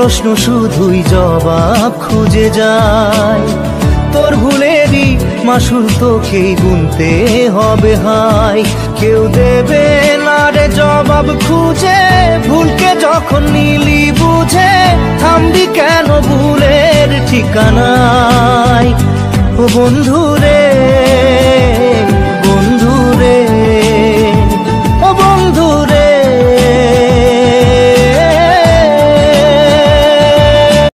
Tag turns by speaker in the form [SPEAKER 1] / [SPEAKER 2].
[SPEAKER 1] প্রশ্ন শুধুই জবাব খুঁজে যায়। তোর ভুলেরই মাসুল তোকেই গুনতে হবে হায়। কেউ দেবে না রে জবাব খুঁজে, ভুলকে যখন নিলি বুঝে থামবি কেন ভুলের ঠিকানায়। ও বন্ধু রে